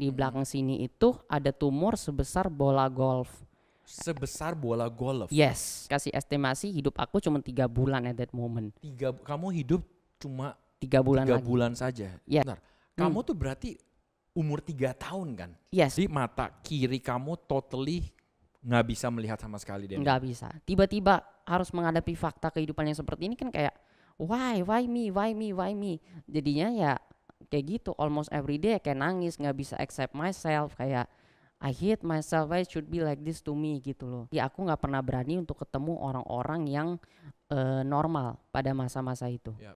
Di belakang sini itu ada tumor sebesar bola golf. Sebesar bola golf. Yes, kasih estimasi hidup aku cuma 3 bulan at that moment. Kamu hidup cuma 3 bulan 3 lagi. bulan saja. Yeah. Bentar, kamu tuh berarti umur 3 tahun kan? Yes. Di mata kiri kamu totally nggak bisa melihat sama sekali. Nggak bisa. Tiba-tiba harus menghadapi fakta kehidupan yang seperti ini kan kayak why me. Jadinya ya kayak gitu almost every day kayak nangis, nggak bisa accept myself, kayak I hate myself, why should be like this to me gitu loh. Ya aku nggak pernah berani untuk ketemu orang-orang yang normal pada masa-masa itu. Yep.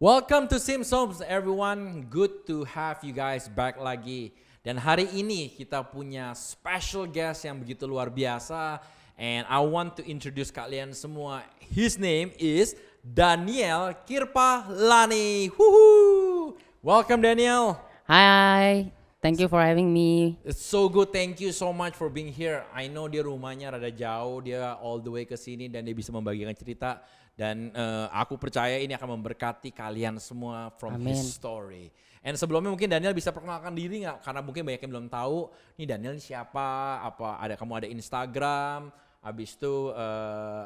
Welcome to Simpsons everyone, good to have you guys back lagi. Dan hari ini kita punya special guest yang begitu luar biasa. And I want to introduce kalian semua. His name is Daniel Kirpalani. Woohoo! Welcome Daniel. Hi, thank you for having me. It's so good, thank you so much for being here. I know dia rumahnya rada jauh, dia all the way ke sini dan dia bisa membagikan cerita. Dan aku percaya ini akan memberkati kalian semua from Amen. his story. And sebelumnya mungkin Daniel bisa perkenalkan diri nggak? Karena mungkin banyak yang belum tahu. Nih Daniel ini siapa? Kamu ada Instagram? Habis itu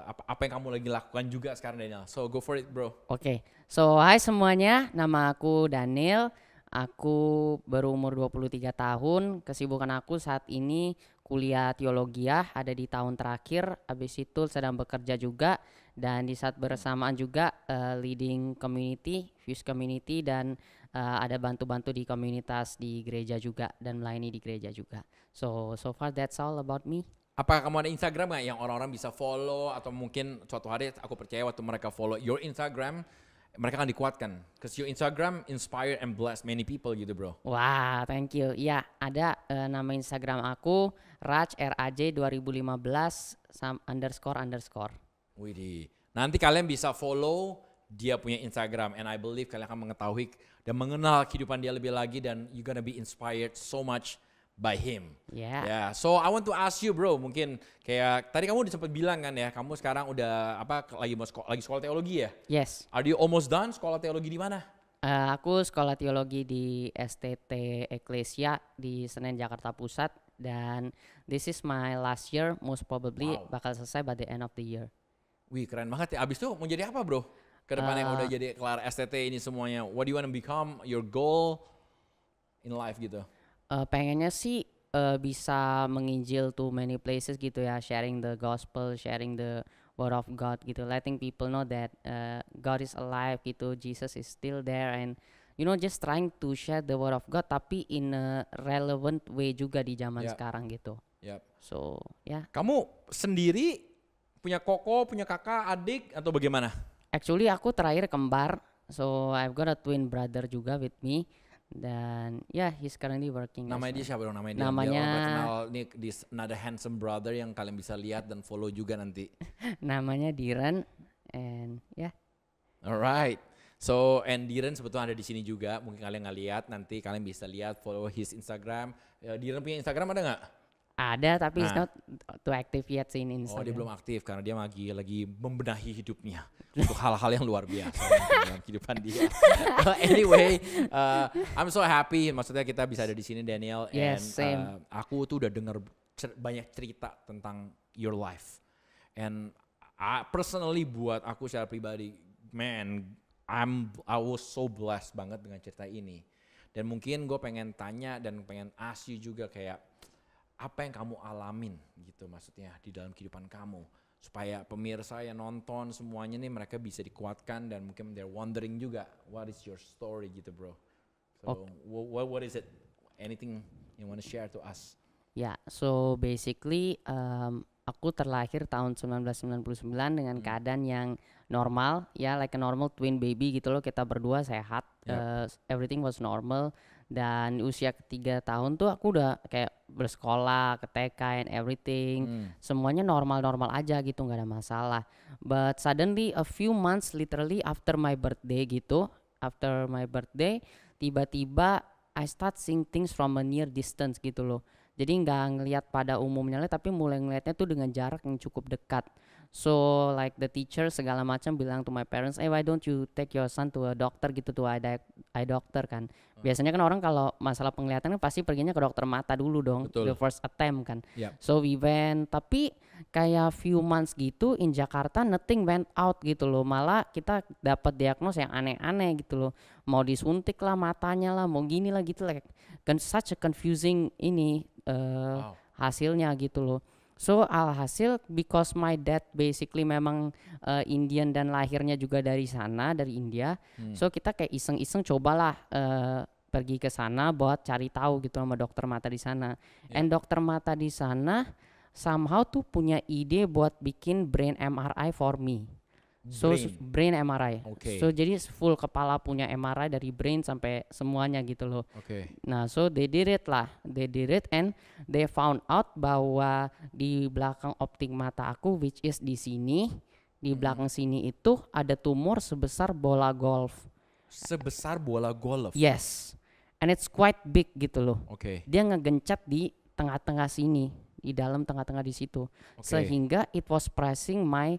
apa yang kamu lagi lakukan juga sekarang Daniel? So go for it bro. Oke, so hai semuanya, nama aku Daniel. Aku berumur 23 tahun. Kesibukan aku saat ini kuliah teologi, ada di tahun terakhir. Habis itu sedang bekerja juga. Dan di saat bersamaan juga leading community, Fuse community, dan ada bantu-bantu di komunitas di gereja juga dan melayani di gereja juga. So far that's all about me. Apakah kamu ada Instagram nggak yang orang-orang bisa follow atau mungkin suatu hari aku percaya waktu mereka follow your Instagram mereka akan dikuatkan. Cause your Instagram inspire and bless many people gitu bro. Wah, thank you. Ya, ada nama Instagram aku Raj RAJ 2015 __. Widih. Nanti kalian bisa follow dia punya Instagram and I believe kalian akan mengetahui dan mengenal kehidupan dia lebih lagi dan you gonna be inspired so much by him. Yeah. Yeah. So I want to ask you bro, mungkin kayak tadi kamu udah sempat bilang kan ya, kamu sekarang udah lagi sekolah teologi ya? Yes. Are you almost done sekolah teologi di mana? Aku sekolah teologi di STT Ecclesia di Senen Jakarta Pusat dan this is my last year, most probably bakal selesai by the end of the year. Wih keren banget ya. Abis itu mau jadi apa bro? Kedepannya yang udah jadi kelar STT ini semuanya. What do you want to become? Your goal in life gitu? Pengennya sih bisa menginjil to many places gitu ya. Sharing the gospel, sharing the word of God gitu. Letting people know that God is alive gitu. Jesus is still there and you know just trying to share the word of God tapi in a relevant way juga di zaman sekarang gitu. Yep. So ya. Kamu sendiri punya koko, punya kakak, adik atau bagaimana? Actually aku terakhir kembar, so I've got a twin brother juga with me dan he's currently working. Namanya dia siapa dong namanya? Namanya dia kenal nih di another handsome brother yang kalian bisa lihat dan follow juga nanti. Namanya Diren and Alright. So and Diren sebetulnya ada di sini juga, mungkin kalian nggak lihat nanti kalian bisa lihat follow his Instagram. Diren punya Instagram ada nggak? Ada tapi it's not too active yet sih in Instagram. Oh dia belum aktif karena dia lagi membenahi hidupnya untuk hal-hal yang luar biasa dalam kehidupan dia. Anyway, I'm so happy. Maksudnya kita bisa ada di sini Daniel. Yes, and aku tuh udah dengar banyak cerita tentang your life. And personally buat aku secara pribadi, man, I was so blessed banget dengan cerita ini. Dan mungkin gue pengen tanya dan pengen ask you juga kayak apa yang kamu alamin gitu maksudnya di dalam kehidupan kamu supaya pemirsa yang nonton semuanya nih mereka bisa dikuatkan dan mungkin they're wondering juga what is your story gitu bro. So what is it? Anything you want to share to us? So basically aku terlahir tahun 1999 dengan keadaan yang normal like a normal twin baby gitu loh, kita berdua sehat. Everything was normal. Dan usia ketiga tahun tuh aku udah kayak bersekolah ke TK and everything. Semuanya normal-normal aja gitu, gak ada masalah. But suddenly a few months literally after my birthday gitu, tiba-tiba I start seeing things from a near distance gitu loh. Jadi nggak ngelihat pada umumnya tapi mulai ngelihatnya tuh dengan jarak yang cukup dekat. So like the teacher segala macam bilang to my parents, why don't you take your son to a doctor gitu, tuh eye doctor kan. Biasanya kan orang kalau masalah penglihatan kan pasti perginya ke dokter mata dulu dong, Betul. the first attempt kan. Yep. So we went, tapi kayak few months gitu in Jakarta nothing went out gitu loh. Malah kita dapat diagnos yang aneh-aneh gitu loh. Mau disuntik lah matanya lah, mau gini lah gitu lah. Kan such a confusing ini hasilnya gitu loh. So alhasil because my dad basically memang Indian dan lahirnya juga dari sana, dari India. So kita kayak iseng-iseng cobalah pergi ke sana buat cari tahu gitu sama dokter mata di sana. And dokter mata di sana somehow tuh punya ide buat bikin brain MRI for me. So brain MRI. So jadi full kepala punya MRI dari brain sampai semuanya gitu loh. Nah, so they did it and they found out bahwa di belakang optik mata aku, which is di sini, di belakang sini itu ada tumor sebesar bola golf. Sebesar bola golf. Yes. And it's quite big gitu loh. Dia ngegencet di tengah-tengah sini, di dalam tengah-tengah di situ. Sehingga it was pressing my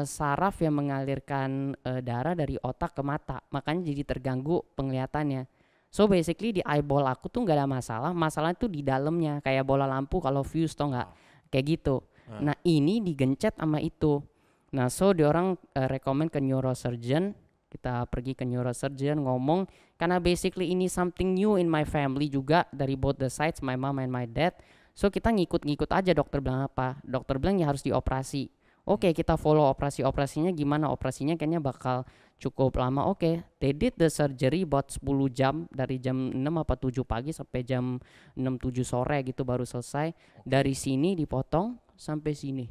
saraf yang mengalirkan darah dari otak ke mata, makanya jadi terganggu penglihatannya. So basically di eyeball aku tuh nggak ada masalah tuh di dalamnya, kayak bola lampu kalau fuse tau nggak, kayak gitu. Nah ini digencet sama itu. Nah so diorang recommend ke neurosurgeon, kita pergi ke neurosurgeon ngomong, karena basically ini something new in my family juga dari both the sides, my mom and my dad. So kita ngikut-ngikut aja dokter bilang apa, dokter bilang ya harus dioperasi. Kita follow operasinya gimana, operasinya kayaknya bakal cukup lama. They did the surgery about 10 jam, dari jam 6 apa 7 pagi sampai jam 6-7 sore gitu baru selesai. Dari sini dipotong sampai sini.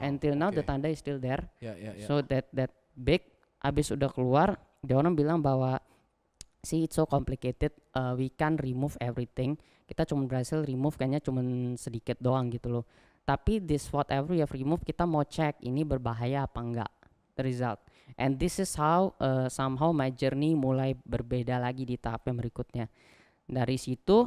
Until now the tanda is still there. So that big, abis udah keluar, dia orang bilang bahwa see it's so complicated, we can remove everything. Kita cuma berhasil remove kayaknya cuma sedikit doang gitu loh. Tapi this whatever you have removed, kita mau cek ini berbahaya apa enggak, the result. And this is how somehow my journey mulai berbeda lagi di tahap yang berikutnya. Dari situ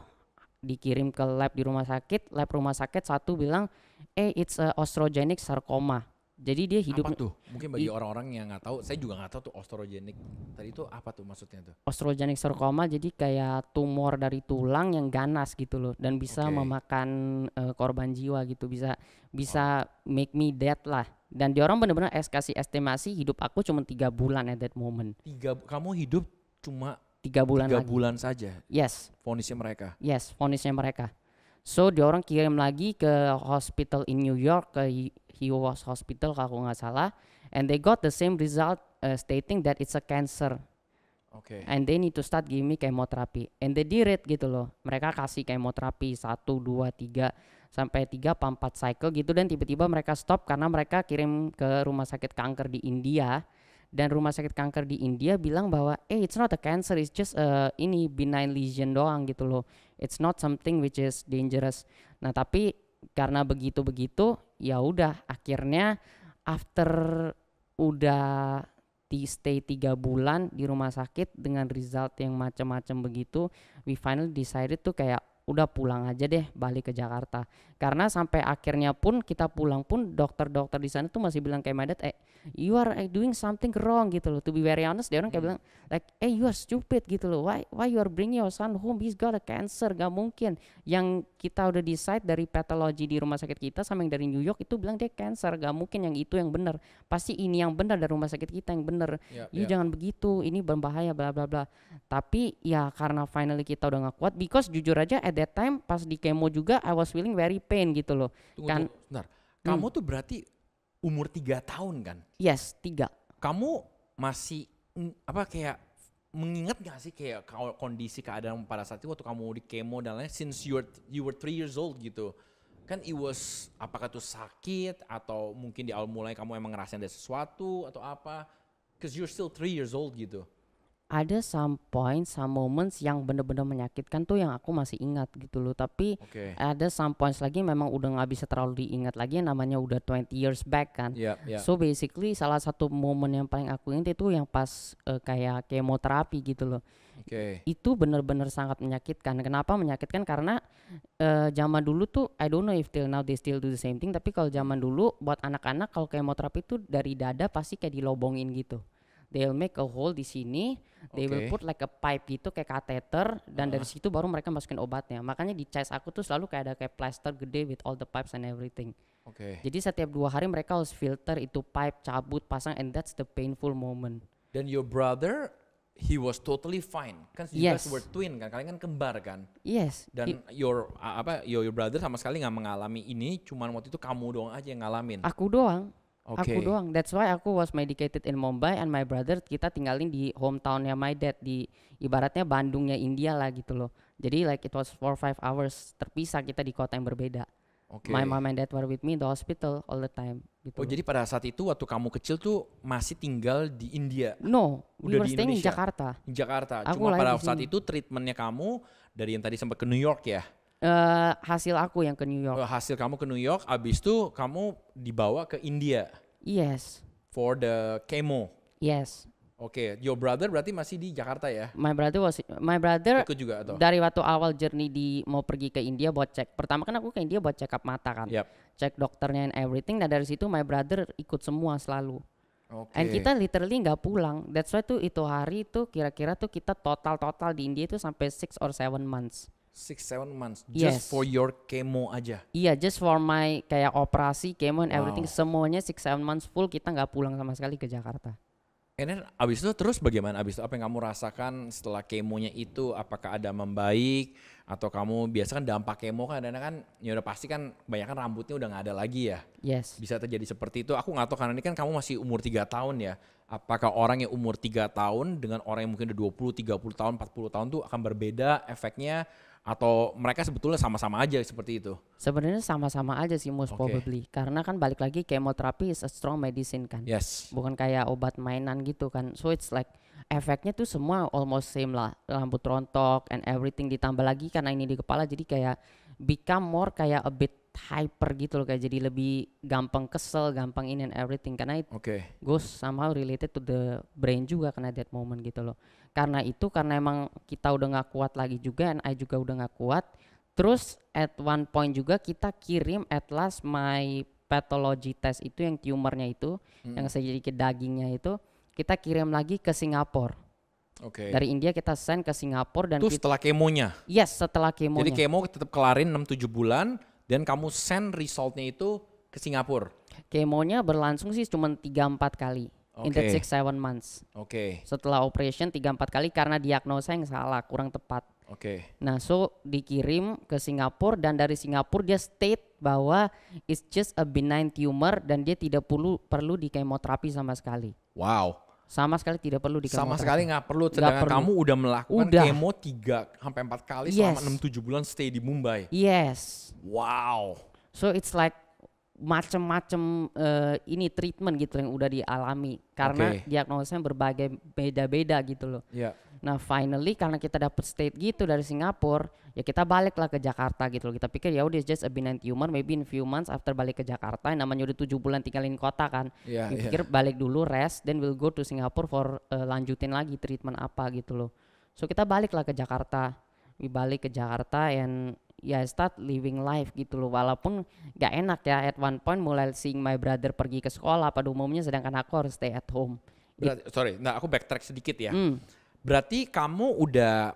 dikirim ke lab di rumah sakit, lab rumah sakit satu bilang, it's a osteogenic sarcoma. Jadi dia hidup. Apa tuh? Mungkin bagi orang-orang yang nggak tahu, saya juga nggak tahu tuh osteogenic. Tadi itu apa tuh maksudnya tuh? Osteogenic sarcoma jadi kayak tumor dari tulang yang ganas gitu loh, dan bisa memakan korban jiwa gitu, bisa make me dead lah. Dan dia orang benar-benar kasih estimasi hidup aku cuma 3 bulan at that moment. Kamu hidup cuma 3 bulan lagi. 3 bulan saja? Yes. Vonisnya mereka? Yes, vonisnya mereka. So dia orang kirim lagi ke hospital in New York, ke Hewos Hospital kalau nggak salah, and they got the same result stating that it's a cancer. And they need to start giving me chemotherapy. And they did it gitu loh. Mereka kasih chemoterapi 1, 2, 3 sampai 3 4 cycle gitu, dan tiba-tiba mereka stop karena mereka kirim ke rumah sakit kanker di India. Dan rumah sakit kanker di India bilang bahwa it's not a cancer, it's just ini benign lesion doang gitu loh. It's not something which is dangerous. Nah tapi karena begitu ya udah akhirnya after udah di stay 3 bulan di rumah sakit dengan result yang macam-macam begitu, we finally decided tuh kayak udah pulang aja deh, balik ke Jakarta. Karena sampai akhirnya pun kita pulang pun dokter-dokter di sana tuh masih bilang kayak my dad, you are doing something wrong gitu loh. To be very honest, dia orang kayak bilang like, you are stupid gitu loh. Why you are bringing your son home? He's got a cancer. Gak mungkin. Yang kita udah decide dari pathology di rumah sakit kita sama yang dari New York itu bilang dia cancer. Gak mungkin yang itu yang benar. Pasti ini yang benar dari rumah sakit kita yang benar. You jangan begitu. Ini berbahaya bla bla bla. Tapi ya karena finally kita udah gak kuat, because jujur aja at that time pas di chemo juga I was feeling very pain gitu loh. Tunggu, sebentar. Kamu tuh berarti umur 3 tahun kan? Yes, 3. Kamu masih kayak mengingat gak sih kayak kondisi keadaan pada saat itu waktu kamu di kemo dan lain, since you were 3 years old gitu kan, apakah tuh sakit atau mungkin di awal mulai kamu emang ngerasain ada sesuatu atau apa, cause you're still 3 years old gitu. Ada some moments yang bener-bener menyakitkan tuh yang aku masih ingat gitu loh. Tapi ada some points lagi memang udah gak bisa terlalu diingat lagi, yang namanya udah 20 years back kan. So basically salah satu momen yang paling aku ingat itu yang pas kayak kemoterapi gitu loh. Oke. Itu benar-benar sangat menyakitkan. Kenapa menyakitkan? Karena zaman dulu tuh I don't know if till now they still do the same thing, tapi kalau zaman dulu buat anak-anak kalau kemoterapi itu dari dada pasti kayak dilobongin gitu. They'll make a hole di sini, they will Oke. put like a pipe gitu kayak kateter, dan dari situ baru mereka masukin obatnya. Makanya di chest aku tuh selalu kayak ada kayak plaster gede with all the pipes and everything. Oke. Jadi setiap 2 hari mereka harus filter itu pipe, cabut, pasang, and that's the painful moment. Dan your brother, he was totally fine. Kan you guys Yes. were twin kan, kalian kan kembar kan. Yes. Dan your brother sama sekali nggak mengalami ini, cuman waktu itu kamu doang aja yang ngalamin. Aku doang. Oke. Aku doang. That's why aku was medicated in Mumbai and my brother kita tinggalin di hometownnya my dad, di ibaratnya Bandungnya India lah gitu loh. Jadi like it was 4-5 hours terpisah kita di kota yang berbeda. Oke. My mom and dad were with me in the hospital all the time gitu. Oh, loh. jadi pada saat itu waktu kamu kecil tuh masih tinggal di India, No, we Udah were di staying in Indonesia? Jakarta. di Jakarta. Aku Cuma pada lahir di saat sini. itu treatmentnya kamu dari yang tadi sempat ke New York ya. Hasil aku yang ke New York. Hasil kamu ke New York, abis itu kamu dibawa ke India Yes. for the chemo. Yes. Oke, your brother berarti masih di Jakarta ya? My brother Ikut juga atau? dari waktu awal journey mau pergi ke India buat cek. Pertama kan aku ke India buat check up mata kan. Yap. Cek dokternya and everything. Dan dari situ my brother ikut semua selalu. Oke. And kita literally nggak pulang. That's why tuh itu hari tuh kira-kira tuh kita total di India itu sampai 6 or 7 months. 6-7 months Yes. just for your chemo aja. Iya, just for my kayak operasi, chemo and everything, Wow. semuanya 6-7 months full kita nggak pulang sama sekali ke Jakarta. And then abis itu terus bagaimana? Abis itu apa yang kamu rasakan setelah kemonya itu? Apakah ada membaik? Atau kamu biasa kan dampak kemo kan kadang kan ya udah pasti kan kebanyakan rambutnya udah nggak ada lagi ya. Yes. Bisa terjadi seperti itu. Aku nggak tahu karena ini kan kamu masih umur 3 tahun ya. Apakah orang yang umur 3 tahun dengan orang yang mungkin udah 20, 30 tahun, 40 tahun tuh akan berbeda efeknya? Atau mereka sebetulnya sama-sama aja seperti itu? Sebenarnya sama-sama aja sih most Oke. probably. Karena kan balik lagi chemotherapy is a strong medicine kan. Yes. Bukan kayak obat mainan gitu kan. So it's like efeknya tuh semua almost same lah. Rambut rontok and everything, ditambah lagi karena ini di kepala jadi kayak become more kayak a bit hyper gitu loh, kayak jadi lebih gampang kesel, gampang ini and everything karena it Oke. goes somehow related to the brain juga karena that moment gitu loh. Karena emang kita udah nggak kuat lagi juga and I juga udah nggak kuat. Terus at one point juga kita kirim at last my pathology test itu yang tumornya itu yang sedikit dagingnya itu kita kirim lagi ke Singapura. Oke. Dari India kita send ke Singapura dan Itu setelah kemonya. yes setelah kemonya. Jadi kemo tetap kelarin 6-7 bulan dan kamu send resultnya itu ke Singapura. Kemonya berlangsung sih cuma 3-4 kali in that Oke. 6-7 months. Oke. Setelah operation 3-4 kali karena diagnosa yang salah, kurang tepat. Oke. Nah, so dikirim ke Singapura dan dari Singapura dia state bahwa it's just a benign tumor dan dia tidak perlu di kemoterapi sama sekali. Wow. Sama sekali tidak perlu di Sama kemoterapi. sekali nggak perlu, sedangkan perlu. kamu udah melakukan Udah. kemo 3-4 kali selama Yes. 6-7 bulan stay di Mumbai. Yes. Wow. So it's like macem-macem ini treatment gitu yang udah dialami karena Oke. diagnosanya berbagai beda-beda gitu loh. Ya. Nah finally karena kita dapet state gitu dari Singapura, ya kita baliklah ke Jakarta gitu loh. Kita pikir ya udah just a benign tumor, maybe in few months after balik ke Jakarta, namanya udah 7 bulan tinggalin kota kan. Iya, iya. Pikir balik dulu rest, then we'll go to Singapore for lanjutin lagi treatment apa gitu loh. So kita baliklah ke Jakarta, we balik ke Jakarta and ya start living life gitu loh. Walaupun gak enak ya at one point mulai seeing my brother pergi ke sekolah pada umumnya, sedangkan aku harus stay at home. Aku backtrack sedikit ya. Hmm. Berarti kamu udah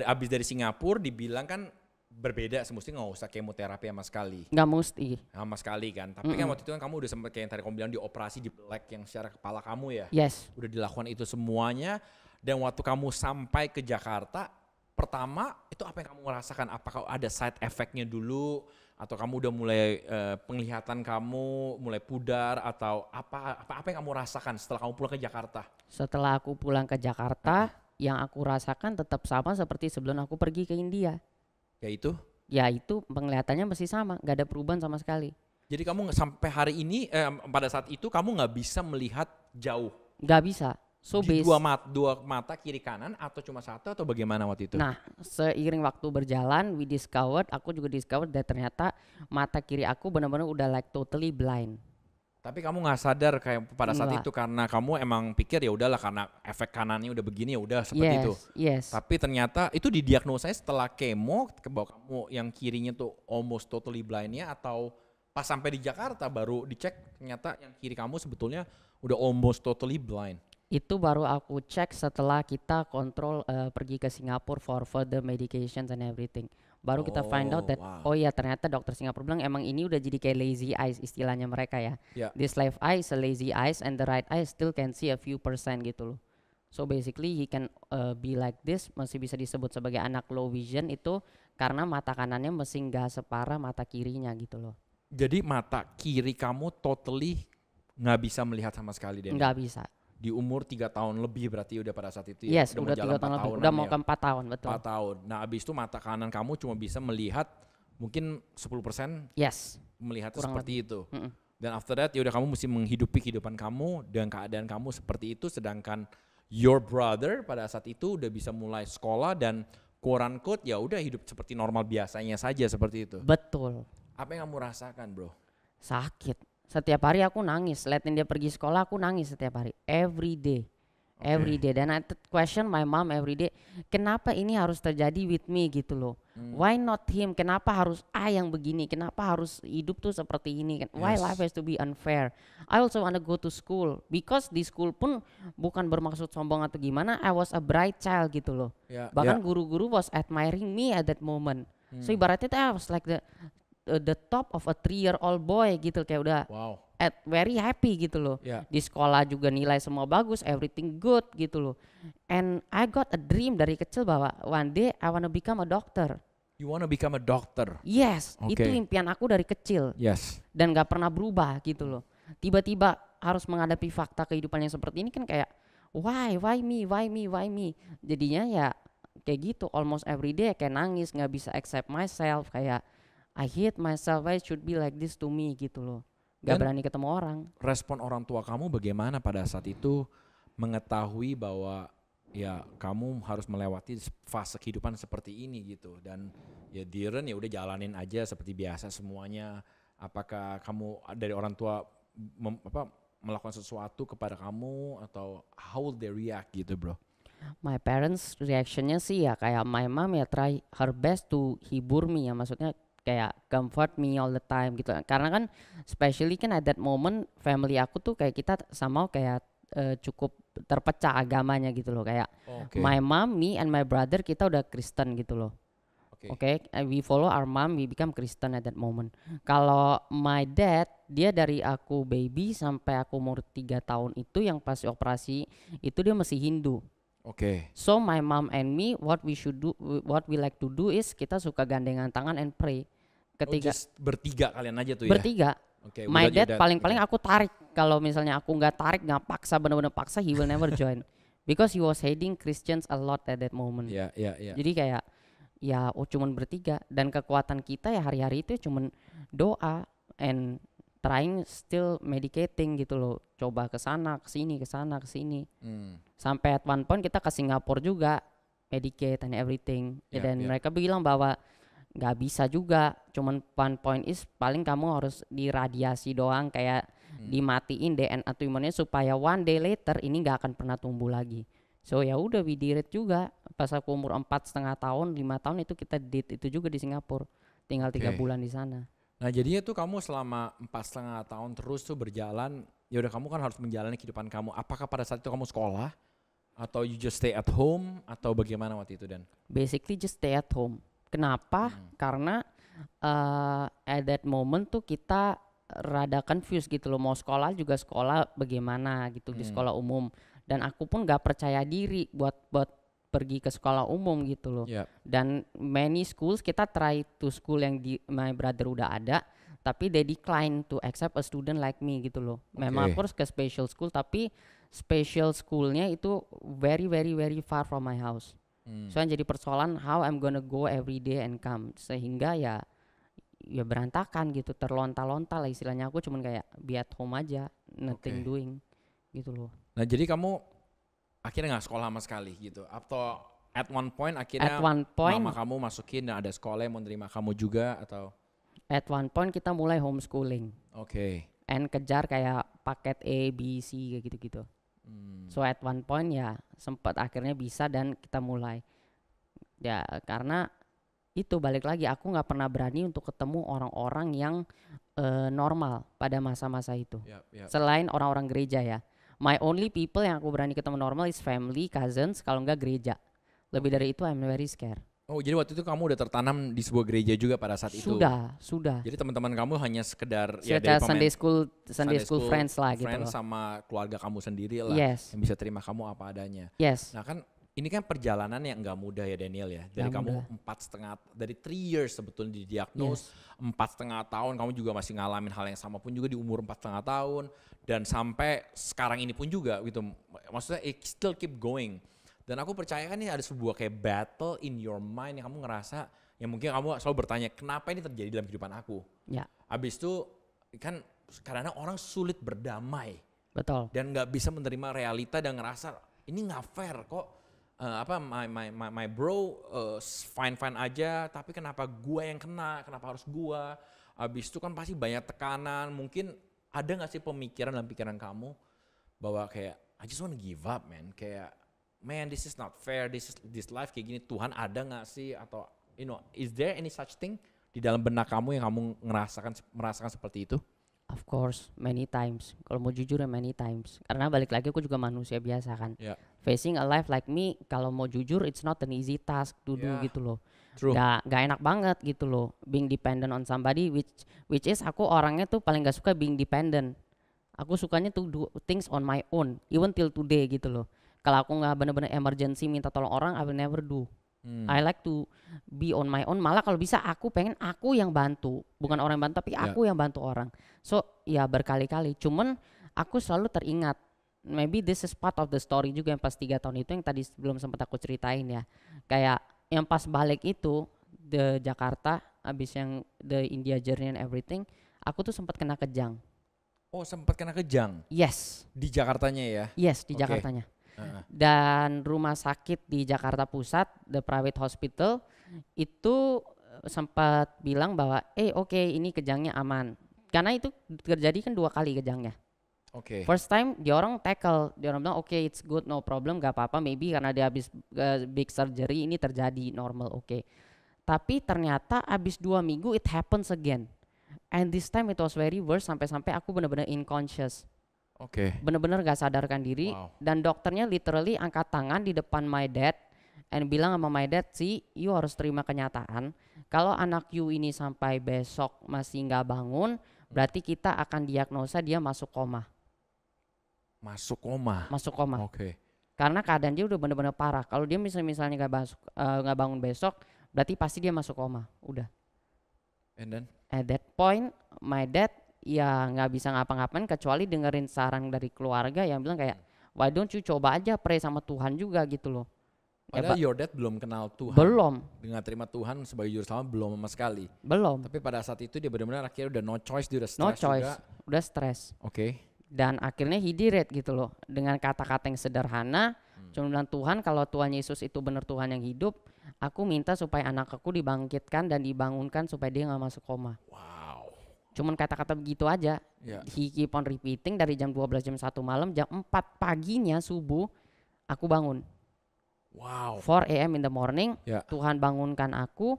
abis dari Singapura dibilang kan berbeda, semestinya nggak usah kemoterapi sama sekali. Nggak mesti. Sama sekali kan. Tapi kan waktu itu kan kamu udah sempat kayak yang tadi kamu bilang dioperasi di black yang secara kepala kamu ya. Yes. Udah dilakukan itu semuanya. Dan waktu kamu sampai ke Jakarta, pertama itu apa yang kamu rasakan? Apakah ada side effect-nya dulu? Atau kamu udah mulai penglihatan kamu mulai pudar? Atau apa yang kamu rasakan setelah kamu pulang ke Jakarta? Setelah aku pulang ke Jakarta, yang aku rasakan tetap sama seperti sebelum aku pergi ke India. Yaitu? Ya itu penglihatannya masih sama, nggak ada perubahan sama sekali. Jadi kamu sampai hari ini, pada saat itu kamu nggak bisa melihat jauh? Nggak bisa. So Di base. dua mata kiri kanan atau cuma satu atau bagaimana waktu itu? Nah, seiring waktu berjalan, aku juga discovered that ternyata mata kiri aku benar-benar udah like totally blind. Tapi kamu nggak sadar kayak pada saat Enggak. itu karena kamu emang pikir ya udahlah karena efek kanannya udah begini ya udah seperti itu. Yes. Tapi ternyata itu didiagnosa setelah kemo bahwa kamu yang kirinya tuh almost totally blindnya atau pas sampai di Jakarta baru dicek ternyata yang kiri kamu sebetulnya udah almost totally blind. Itu baru aku cek setelah kita kontrol pergi ke Singapura for further medications and everything. Baru kita find out that Wow. oh ya ternyata dokter Singapura bilang emang ini udah jadi kayak lazy eyes istilahnya mereka ya. Ya. This left eye is a lazy eyes and the right eye still can see a few percent gitu loh. So basically he can be like this, masih bisa disebut sebagai anak low vision itu karena mata kanannya masih nggak separah mata kirinya gitu loh. Jadi mata kiri kamu totally nggak bisa melihat sama sekali deh. Nggak bisa. Di umur 3 tahun lebih berarti udah pada saat itu ya. Yes, mau udah jalan 3 tahun 4 lebih. tahunan Udah mau ya. ke 4 tahun betul. 4 tahun. Nah abis itu mata kanan kamu cuma bisa melihat mungkin 10% Yes. melihat Kurang seperti itu. Mm-mm. Dan after that ya udah kamu mesti menghidupi kehidupan kamu dan keadaan kamu seperti itu sedangkan your brother pada saat itu udah bisa mulai sekolah dan quote unquote ya udah hidup seperti normal biasanya saja seperti itu. Betul. Apa yang kamu rasakan, bro? Sakit. Setiap hari aku nangis. Liatin dia pergi sekolah aku nangis setiap hari. Every day. Every day. Dan I question my mom every day. Kenapa ini harus terjadi with me gitu loh. Why not him? Kenapa harus yang begini? Kenapa harus hidup tuh seperti ini? Why Yes. life has to be unfair? I also wanna go to school. Because di school pun bukan bermaksud sombong atau gimana. I was a bright child gitu loh. Ya, Bahkan guru-guru was admiring me at that moment. So ibaratnya tuh I was like the top of a 3-year-old boy gitu, kayak udah wow. very happy gitu loh. Ya. Di sekolah juga nilai semua bagus, everything good gitu loh. And I got a dream dari kecil bahwa one day I wanna become a doctor. You wanna become a doctor? Yes, Oke. itu impian aku dari kecil Yes. dan gak pernah berubah gitu loh. Tiba-tiba harus menghadapi fakta kehidupan yang seperti ini kan kayak why me? Jadinya ya kayak gitu almost every day kayak nangis, nggak bisa accept myself, kayak I hate myself, why should be like this to me gitu loh. Gak Dan berani ketemu orang. respon orang tua kamu bagaimana pada saat itu mengetahui bahwa ya kamu harus melewati fase kehidupan seperti ini gitu dan ya Diren ya udah jalanin aja seperti biasa semuanya. Apakah kamu dari orang tua melakukan sesuatu kepada kamu atau how will they react gitu, bro? My parents reactionnya sih ya kayak my mom ya try her best to hibur me ya, maksudnya kayak comfort me all the time gitu. Karena kan especially kan at that moment family aku tuh kayak kita sama kayak cukup terpecah agamanya gitu loh, kayak my mom, me and my brother kita udah Kristen gitu loh. Oke, we follow our mom, we become Kristen at that moment. Kalau my dad, dia dari aku baby sampai aku umur 3 tahun itu yang pas operasi itu dia masih Hindu. So my mom and me what we like to do is kita suka gandengan tangan and pray. Ketika just bertiga kalian aja tuh ya? Bertiga. My dad paling-paling aku tarik. Kalau misalnya aku nggak tarik, nggak paksa, bener-bener paksa, he will never join. Because he was hating Christians a lot at that moment. Jadi kayak ya cuman bertiga dan kekuatan kita ya hari-hari itu cuman doa and trying still medicating gitu loh. Coba ke sana, ke sini, ke sana, ke sini. Sampai at one point kita ke Singapura juga medicate and everything. Dan mereka bilang bahwa nggak bisa juga, cuman one point is paling kamu harus diradiasi doang, kayak dimatiin DNA tumornya supaya one day later ini nggak akan pernah tumbuh lagi. So ya udah we did it juga. Pas aku umur 4,5 tahun, 5 tahun itu kita did itu juga di Singapura. Tinggal 3 bulan di sana. Nah jadinya tuh kamu selama 4,5 tahun terus tuh berjalan, ya udah kamu kan harus menjalani kehidupan kamu. Apakah pada saat itu kamu sekolah atau you just stay at home atau bagaimana waktu itu Dan? Basically just stay at home. Kenapa? Karena at that moment tuh kita rada confused gitu loh, mau sekolah juga sekolah bagaimana gitu di sekolah umum, dan aku pun gak percaya diri buat pergi ke sekolah umum gitu loh. Dan many schools kita try to school yang di my brother udah ada, tapi they decline to accept a student like me gitu loh. Memang aku harus ke special school, tapi special schoolnya itu very far from my house. So yang jadi persoalan how I'm gonna go every day and come, sehingga ya berantakan gitu, terlonta-lonta lah istilahnya. Aku cuman kayak be at home aja, nothing doing gitu loh. Nah jadi kamu akhirnya nggak sekolah sama sekali gitu, atau at one point akhirnya mama kamu masukin dan ada sekolah yang mau nerima kamu juga atau? At one point kita mulai homeschooling. and kejar kayak paket A, B, C kayak gitu-gitu. So at one point ya sempat akhirnya bisa dan kita mulai. Ya karena itu balik lagi aku nggak pernah berani untuk ketemu orang-orang yang normal pada masa-masa itu. Selain orang-orang gereja ya. My only people yang aku berani ketemu normal is family, cousins, kalau nggak gereja. Lebih dari itu I'm very scared. Oh jadi waktu itu kamu udah tertanam di sebuah gereja juga pada saat itu? Sudah. Jadi teman-teman kamu hanya sekedar ya Sekedar dari Sunday school friends lah gitu loh. Sama keluarga kamu sendiri lah yang bisa terima kamu apa adanya. Nah kan ini kan perjalanan yang nggak mudah ya Daniel ya. Dari kamu 3 years sebetulnya didiagnos, 4,5 tahun kamu juga masih ngalamin hal yang sama pun juga di umur 4,5 tahun. Dan sampai sekarang ini pun juga gitu, maksudnya it still keep going. Dan aku percaya kan ini ada sebuah kayak battle in your mind yang kamu ngerasa, yang mungkin kamu selalu bertanya kenapa ini terjadi dalam kehidupan aku. Abis itu kan karena orang sulit berdamai. Betul. Dan nggak bisa menerima realita dan ngerasa ini nggak fair kok. My bro fine aja, tapi kenapa gua yang kena, kenapa harus gua? Abis itu kan pasti banyak tekanan. Mungkin ada nggak sih pemikiran dalam pikiran kamu bahwa kayak I just wanna give up kayak man this is not fair, this life kayak gini, Tuhan ada nggak sih, atau is there any such thing di dalam benak kamu yang kamu merasakan seperti itu? Of course, many times. Kalau mau jujur ya many times. Karena balik lagi aku juga manusia biasa kan. Facing a life like me, kalau mau jujur it's not an easy task to do gitu loh. Gak enak banget gitu loh. Being dependent on somebody which is aku orangnya tuh paling gak suka being dependent. Aku sukanya tuh do things on my own, even till today gitu loh. Kalau aku nggak bener-bener emergency minta tolong orang, I will never do. I like to be on my own. Malah kalau bisa aku pengen aku yang bantu, bukan orang yang bantu, tapi aku yang bantu orang. So ya berkali-kali. Cuman aku selalu teringat. Maybe this is part of the story juga yang pas 3 tahun itu yang tadi belum sempat aku ceritain ya. Kayak yang pas balik itu the Jakarta, abis yang the India journey and everything, aku tuh sempat kena kejang. Oh sempat kena kejang? Yes. Di Jakartanya ya? Yes di Jakartanya. Dan rumah sakit di Jakarta Pusat, the private hospital itu sempat bilang bahwa oke, ini kejangnya aman. Karena itu terjadi kan 2 kali kejangnya. First time dia orang tackle, dia orang bilang oke, it's good, no problem, gak apa-apa, maybe karena dia habis big surgery ini terjadi normal, oke. Tapi ternyata habis 2 minggu it happens again. And this time it was very worse, sampai-sampai aku benar-benar unconscious. Bener-bener gak sadarkan diri. Dan dokternya literally angkat tangan di depan my dad and bilang sama my dad, you harus terima kenyataan kalau anak you ini sampai besok masih gak bangun, berarti kita akan diagnosa dia masuk koma. Masuk koma. Karena keadaan dia udah bener-bener parah. Kalau dia misalnya gak bangun besok, berarti pasti dia masuk koma. Udah. And then? At that point my dad ya nggak bisa ngapa-ngapain kecuali dengerin saran dari keluarga yang bilang kayak why don't you coba aja pray sama Tuhan juga gitu loh. Padahal your dad belum kenal Tuhan. Belum. Dengan terima Tuhan sebagai juru selamat belum sama sekali. Belum. Tapi pada saat itu dia benar-benar akhirnya udah no choice, dia udah stres. No choice, juga. Udah stres. Dan akhirnya he did it gitu loh. Dengan kata-kata yang sederhana, cuma bilang Tuhan kalau Tuhan Yesus itu benar Tuhan yang hidup, aku minta supaya anak aku dibangkitkan dan dibangunkan supaya dia nggak masuk koma. Cuman kata-kata begitu aja. He keep on repeating dari jam 12, jam 1 malam, jam 4 paginya subuh aku bangun. 4 AM in the morning, Tuhan bangunkan aku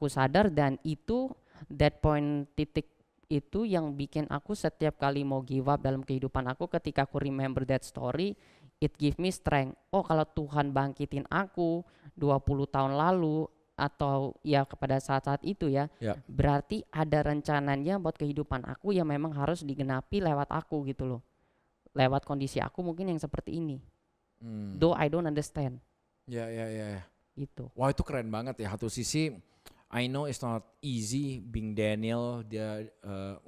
sadar, dan itu that point titik itu yang bikin aku setiap kali mau give up dalam kehidupan aku. Ketika aku remember that story, it give me strength. Oh kalau Tuhan bangkitin aku 20 tahun lalu, atau ya kepada saat-saat itu ya, berarti ada rencananya buat kehidupan aku yang memang harus digenapi lewat aku gitu loh, lewat kondisi aku mungkin yang seperti ini. Though I don't understand. Gitu. Wah itu keren banget ya. Satu sisi I know it's not easy being Daniel, dia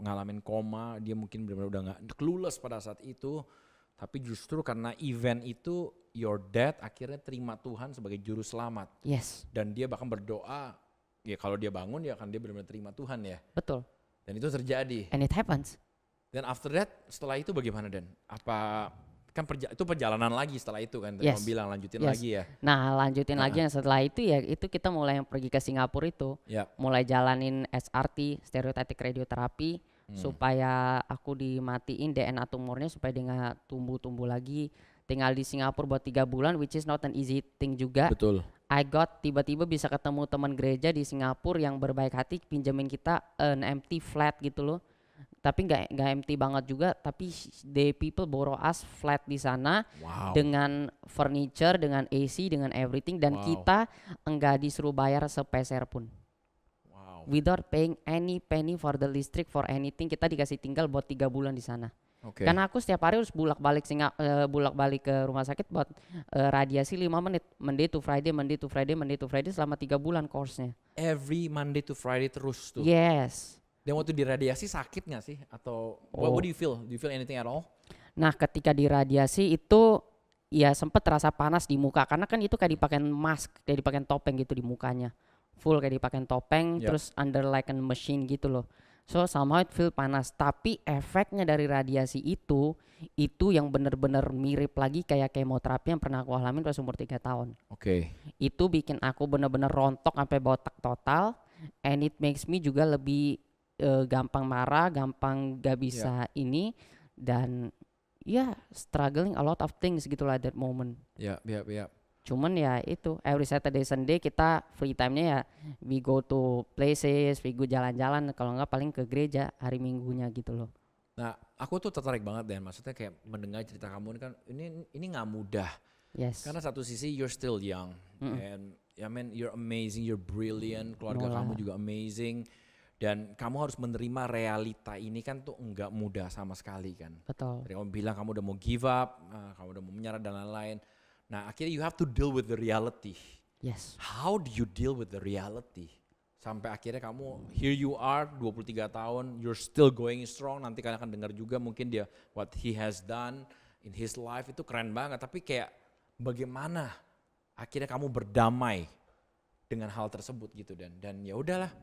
ngalamin koma, dia mungkin benar-benar udah nggak clueless pada saat itu. Tapi justru karena event itu, your dad akhirnya terima Tuhan sebagai juru selamat. Dan dia bahkan berdoa, ya kalau dia bangun ya kan dia benar-benar terima Tuhan ya. Betul. Dan itu terjadi. And it happens. Dan after that, setelah itu bagaimana Dan? Apa kan itu perjalanan lagi setelah itu kan? Tadi kamu bilang lanjutin lagi ya. Nah lanjutin lagi yang setelah itu ya, itu kita mulai yang pergi ke Singapura itu. Mulai jalanin SRT, stereotactic radiotherapy. supaya aku dimatiin DNA tumornya supaya dia nggak tumbuh-tumbuh lagi. Tinggal di Singapura buat 3 bulan, which is not an easy thing juga. Betul. I got tiba-tiba bisa ketemu teman gereja di Singapura yang berbaik hati pinjemin kita an empty flat gitu loh. Tapi nggak empty banget juga, tapi the people borrow us flat di sana dengan furniture, dengan AC, dengan everything, dan kita enggak disuruh bayar sepeser pun. Without paying any penny for the listrik, for anything, kita dikasih tinggal buat 3 bulan di sana. Karena aku setiap hari harus bolak-balik ke rumah sakit buat radiasi 5 menit, Monday to Friday selama 3 bulan course-nya. Every Monday to Friday terus tuh. Yes. Dan waktu diradiasi sakit nggak sih? Atau what do you feel? Do you feel anything at all? Nah, ketika diradiasi itu ya sempet terasa panas di muka karena kan itu kayak dipakai mask, kayak dipakai topeng gitu di mukanya. Full kayak dipakai topeng terus under like a machine gitu loh. So somehow it feel panas, tapi efeknya dari radiasi itu yang benar-benar mirip lagi kayak kemoterapi yang pernah aku alamin pas umur 3 tahun. Itu bikin aku benar-benar rontok sampai botak total, and it makes me juga lebih gampang marah, gampang gak bisa ini, dan struggling a lot of things gitu lah that moment. Cuman ya itu every Saturday Sunday kita free time-nya ya we go to places, we go jalan-jalan, kalau enggak paling ke gereja hari Minggunya gitu loh. Nah, aku tuh tertarik banget Dan, maksudnya kayak mendengar cerita kamu ini kan ini nggak mudah. Karena satu sisi you're still young and I mean you're amazing, you're brilliant, keluarga kamu juga amazing. Dan kamu harus menerima realita ini kan tuh enggak mudah sama sekali kan. Betul. Tadi kamu bilang kamu udah mau give up, kamu udah mau menyerah dan lain-lain. Nah akhirnya you have to deal with the reality. How do you deal with the reality? Sampai akhirnya kamu, here you are 23 tahun, you're still going strong. Nanti kalian akan dengar juga mungkin dia what he has done in his life itu keren banget. Tapi kayak bagaimana akhirnya kamu berdamai dengan hal tersebut gitu dan ya udahlah.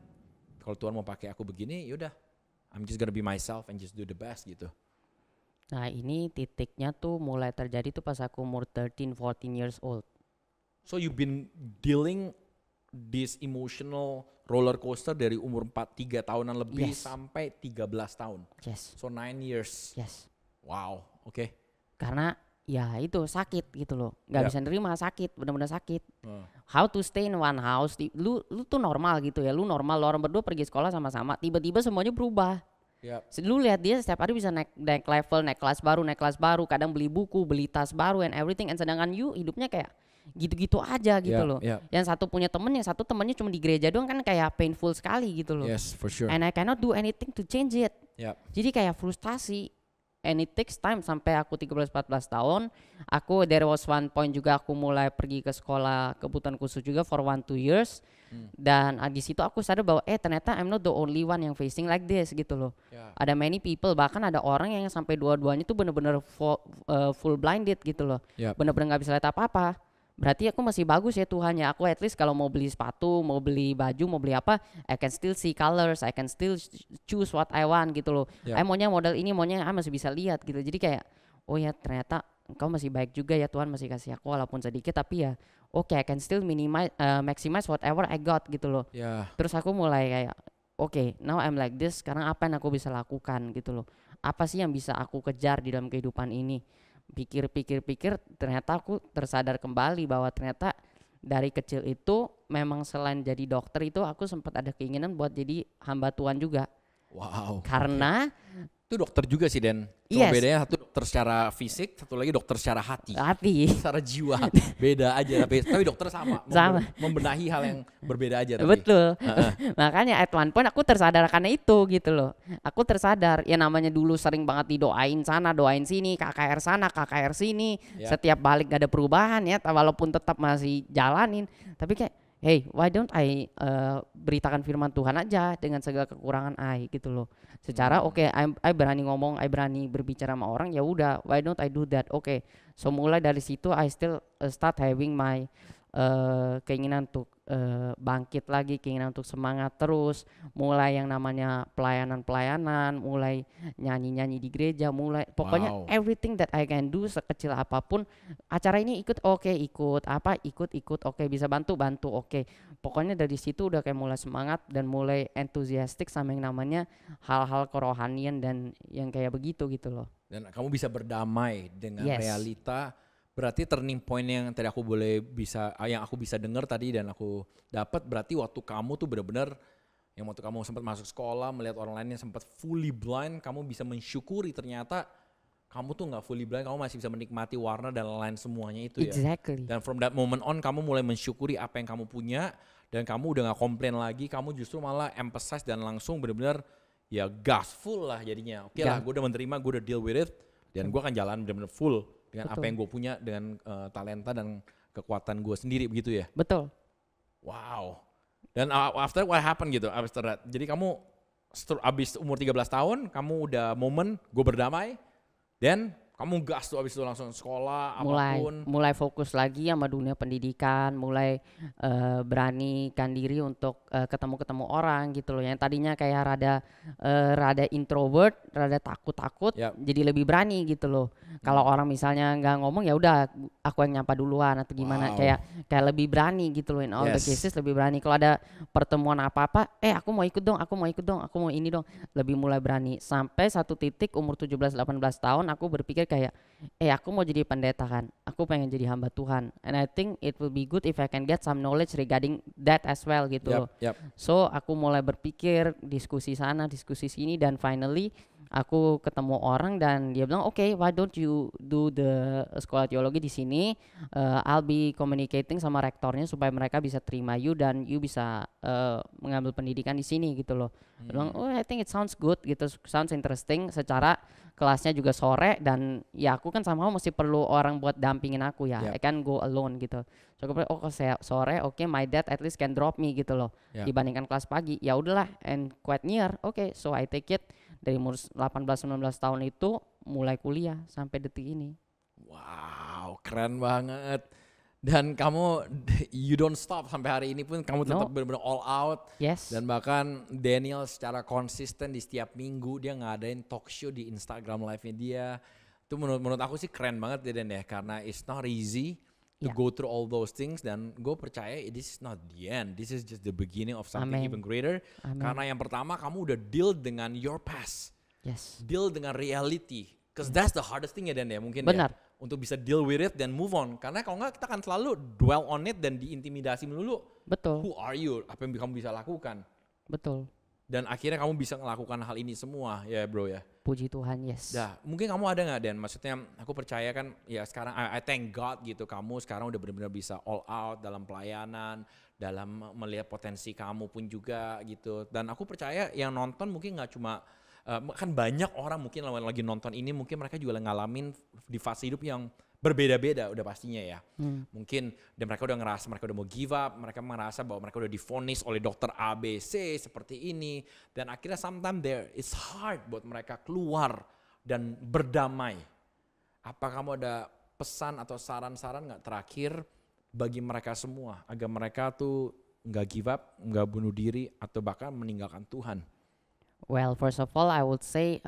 Kalau Tuhan mau pakai aku begini, yaudah, I'm just gonna be myself and just do the best gitu. Nah ini titiknya tuh mulai terjadi tuh pas aku umur 13-14 years old. So you've been dealing this emotional roller coaster dari umur 3 tahunan lebih sampai 13 tahun. So 9 years. Wow, oke. Karena ya itu sakit gitu loh, nggak bisa nerima sakit, benar-benar sakit. How to stay in one house, lu tuh normal gitu ya, lu normal, lu orang berdua pergi sekolah sama-sama, tiba-tiba semuanya berubah. Lu lihat dia setiap hari bisa naik level, naik kelas baru, kadang beli buku, beli tas baru and everything, and sedangkan you hidupnya kayak gitu-gitu aja gitu loh. Yang satu punya temen, yang satu temennya cuma di gereja doang, kan kayak painful sekali gitu loh. For sure. And I cannot do anything to change it. Jadi kayak frustasi. And it takes time sampai aku 13-14 tahun. There was one point juga aku mulai pergi ke sekolah kebutuhan khusus juga for 1-2 years. Dan di situ aku sadar bahwa ternyata I'm not the only one yang facing like this gitu loh. Ada many people, bahkan ada orang yang sampai dua-duanya tuh bener-bener full blinded gitu loh. Bener-bener gak bisa lihat apa-apa. Berarti aku masih bagus ya Tuhan ya. Aku at least kalau mau beli sepatu, mau beli baju, mau beli apa, I can still see colors, I can still choose what I want gitu loh. Maunya model ini, maunya masih bisa lihat gitu. Jadi kayak oh ya ternyata engkau masih baik juga ya Tuhan, masih kasih aku walaupun sedikit, tapi ya I can still maximize whatever I got gitu loh. Terus aku mulai kayak now I'm like this, sekarang apa yang aku bisa lakukan gitu loh. Apa sih yang bisa aku kejar di dalam kehidupan ini? Pikir-pikir ternyata aku tersadar kembali bahwa ternyata dari kecil itu memang selain jadi dokter itu aku sempat ada keinginan buat jadi hamba Tuhan juga. Karena itu dokter juga sih Dan. Cuma bedanya satu dokter secara fisik, satu lagi dokter secara hati. Secara jiwa beda aja tapi dokter sama. Membenahi hal yang berbeda aja tapi. Betul. Makanya at one point aku tersadar karena itu gitu loh. Aku tersadar ya namanya dulu sering banget didoain sana, doain sini, KKR sana, KKR sini. Setiap balik gak ada perubahan ya, walaupun tetap masih jalanin. Tapi kayak hey, why don't I beritakan firman Tuhan aja dengan segala kekurangan I gitu loh. Secara I berani ngomong, I berani berbicara sama orang, ya udah, why don't I do that? So mulai dari situ I still start having my keinginan untuk bangkit lagi, keinginan untuk semangat terus, mulai yang namanya pelayanan, mulai nyanyi di gereja, mulai pokoknya everything that I can do sekecil apapun. Acara ini ikut, ikut, bisa bantu, pokoknya dari situ udah kayak mulai semangat dan mulai entusiastik sama yang namanya hal-hal kerohanian dan yang kayak begitu gitu loh. Dan kamu bisa berdamai dengan Yes. realita. Berarti turning point yang tadi yang aku bisa dengar tadi dan aku dapat, berarti waktu kamu tuh benar-benar yang waktu kamu sempat masuk sekolah melihat orang lain yang sempat fully blind, kamu bisa mensyukuri ternyata kamu tuh nggak fully blind, kamu masih bisa menikmati warna dan lain semuanya itu ya. Exactly. Dan from that moment on kamu mulai mensyukuri apa yang kamu punya dan kamu udah nggak komplain lagi, kamu justru malah emphasize dan langsung benar-benar ya gas full lah jadinya. Oke lah, gue udah menerima, gue udah deal with it dan gue akan jalan benar-benar full dengan apa yang gue punya, dengan talenta dan kekuatan gue sendiri begitu ya. Betul. Wow. Dan after what happened gitu, after that. Jadi kamu abis umur 13 tahun, kamu udah momen gue berdamai, dan kamu gas tuh abis itu langsung sekolah, apapun. Mulai fokus lagi sama dunia pendidikan, mulai beranikan diri untuk ketemu orang gitu loh. Yang tadinya kayak rada introvert, rada takut-takut, Yep. jadi lebih berani gitu loh. Kalau orang misalnya nggak ngomong ya udah aku yang nyapa duluan atau gimana, Wow. kayak lebih berani gitu loh. In all the Yes. cases lebih berani. Kalau ada pertemuan apa-apa, aku mau ikut dong, aku mau ini dong, lebih mulai berani. Sampai satu titik umur 17-18 tahun aku berpikir kayak aku mau jadi pendeta kan, aku pengen jadi hamba Tuhan, and I think it will be good if I can get some knowledge regarding that as well gitu loh. Yep. So aku mulai berpikir, diskusi sana diskusi sini, dan finally aku ketemu orang dan dia bilang okay, why don't you do the sekolah teologi di sini, I'll be communicating sama rektornya supaya mereka bisa terima you dan you bisa mengambil pendidikan di sini gitu loh. Dia bilang oh I think it sounds good gitu, sounds interesting. Secara kelasnya juga sore dan ya aku kan somehow mesti perlu orang buat dampingin aku ya. Yep. I can go alone gitu. So aku pikir saya sore okay, my dad at least can drop me gitu loh. Yep. Dibandingkan kelas pagi. Ya udahlah, and quite near. Okay, so I take it. Dari umur 18-19 tahun itu mulai kuliah sampai detik ini. Wow, keren banget. Dan kamu, you don't stop sampai hari ini pun kamu tetap benar-benar all out. Yes. Dan bahkan Daniel secara konsisten di setiap minggu dia ngadain talk show di Instagram live-nya dia. Itu menurut aku sih keren banget ya Dan ya, karena it's not easy to go through all those things, dan gue percaya this is not the end, this is just the beginning of something Amen. even greater. Amen. Karena yang pertama kamu udah deal dengan your past, Yes. deal dengan reality, cause that's the hardest thing ya Dan ya mungkin. Benar. Ya, untuk bisa deal with it dan move on, karena kalau nggak kita akan selalu dwell on it dan diintimidasi melulu. Betul. Who are you? Apa yang kamu bisa lakukan? Betul. Dan akhirnya kamu bisa melakukan hal ini semua ya bro ya. Puji Tuhan, yes. Dah, mungkin kamu ada nggak Dan? Maksudnya aku percaya kan ya sekarang I thank God gitu, kamu sekarang udah benar-benar bisa all out dalam pelayanan, dalam melihat potensi kamu pun juga gitu. Dan aku percaya yang nonton mungkin nggak cuma kan banyak orang mungkin lagi nonton ini, mungkin mereka juga ngalamin di fase hidup yang berbeda-beda udah pastinya ya. Mungkin dan mereka udah ngerasa mereka udah mau give up, mereka merasa bahwa mereka udah divonis oleh dokter ABC seperti ini, dan akhirnya sometimes it's hard buat mereka keluar dan berdamai. Apa kamu ada pesan atau saran-saran nggak terakhir bagi mereka semua agar mereka tuh nggak give up, nggak bunuh diri atau bahkan meninggalkan Tuhan? Well, first of all, I would say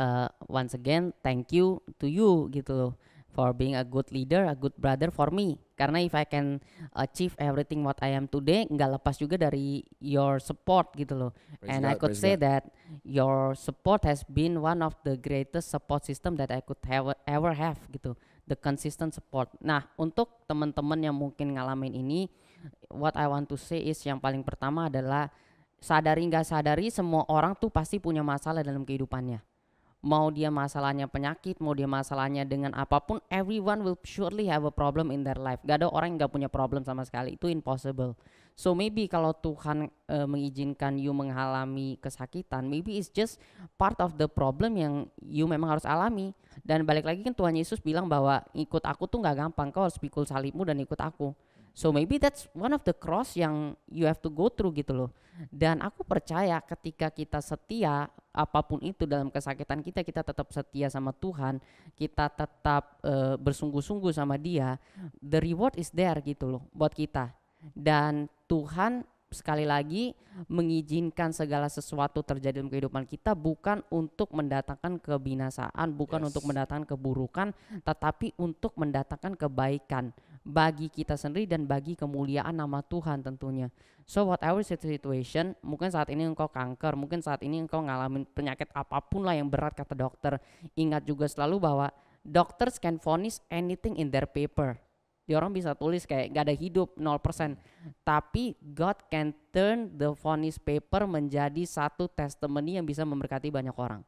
once again thank you to you gitu loh, for being a good leader, a good brother for me. Karena if I can achieve everything what I am today, nggak lepas juga dari your support gitu loh. Praise And I God, could praise say God. that your support has been one of the greatest support system that I could ever have gitu. The consistent support. Nah, untuk teman-teman yang mungkin ngalamin ini, what I want to say is yang paling pertama adalah sadari nggak sadari semua orang tuh pasti punya masalah dalam kehidupannya. Mau dia masalahnya penyakit, mau dia masalahnya dengan apapun, everyone will surely have a problem in their life. Gak ada orang yang gak punya problem sama sekali, itu impossible. So maybe kalau Tuhan mengizinkan you mengalami kesakitan, maybe it's just part of the problem yang you memang harus alami. Dan balik lagi kan Tuhan Yesus bilang bahwa ikut aku tuh gak gampang, kau harus pikul salibmu dan ikut aku. So maybe that's one of the cross yang you have to go through gitu loh. Dan aku percaya ketika kita setia apapun itu dalam kesakitan kita tetap setia sama Tuhan, kita tetap bersungguh-sungguh sama Dia, the reward is there gitu loh buat kita. Dan Tuhan sekali lagi mengizinkan segala sesuatu terjadi dalam kehidupan kita bukan untuk mendatangkan kebinasaan, bukan untuk mendatangkan keburukan, tetapi untuk mendatangkan kebaikan bagi kita sendiri dan bagi kemuliaan nama Tuhan tentunya. So whatever situation, mungkin saat ini engkau kanker, mungkin saat ini engkau ngalamin penyakit apapun lah yang berat kata dokter. Ingat juga selalu bahwa doctors can voice anything in their paper. Dia orang bisa tulis kayak gak ada hidup 0%. Tapi God can turn the voice paper menjadi satu testimony yang bisa memberkati banyak orang.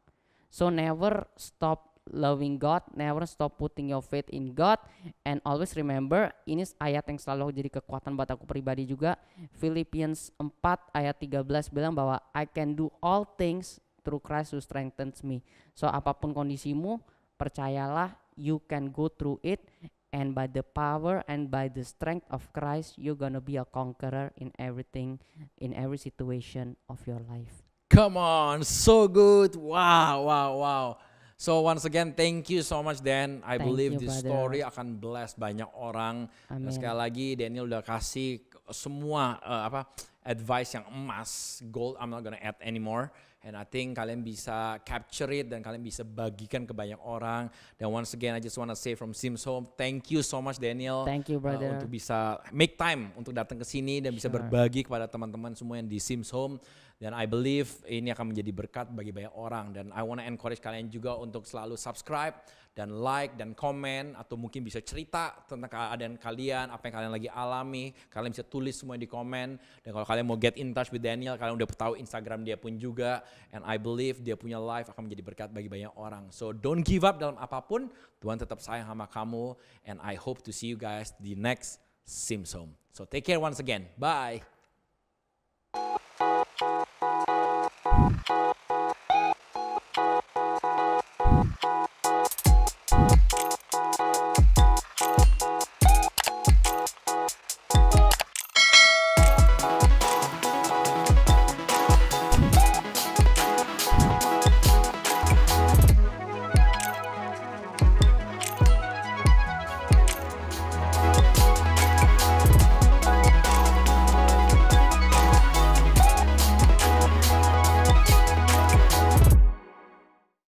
So never stop loving God, never stop putting your faith in God, and always remember, ini ayat yang selalu jadi kekuatan buat aku pribadi juga. Philippians 4 ayat 13 bilang bahwa I can do all things through Christ who strengthens me. So apapun kondisimu, percayalah you can go through it, and by the power and by the strength of Christ, you're gonna be a conqueror in everything, in every situation of your life. Come on, so good. Wow. So once again, thank you so much Dan. I Thank believe you, this brother. story akan bless banyak orang. Dan Amin. sekali lagi Daniel udah kasih semua advice yang emas, gold. I'm not gonna add anymore. And I think kalian bisa capture it dan kalian bisa bagikan ke banyak orang. Dan once again, I just wanna say from Sims Home, thank you so much Daniel. Thank you, brother. Untuk bisa make time untuk datang ke sini dan bisa Sure. berbagi kepada teman-teman semua yang di Sims Home. Dan I believe ini akan menjadi berkat bagi banyak orang. Dan I wanna encourage kalian juga untuk selalu subscribe dan like dan komen, atau mungkin bisa cerita tentang keadaan kalian, apa yang kalian lagi alami. Kalian bisa tulis semua di komen. Dan kalau kalian mau get in touch with Daniel, kalian udah tahu Instagram dia pun juga. And I believe dia punya life akan menjadi berkat bagi banyak orang. So don't give up dalam apapun. Tuhan tetap sayang sama kamu. And I hope to see you guys di next Sims Home. So take care once again. Bye.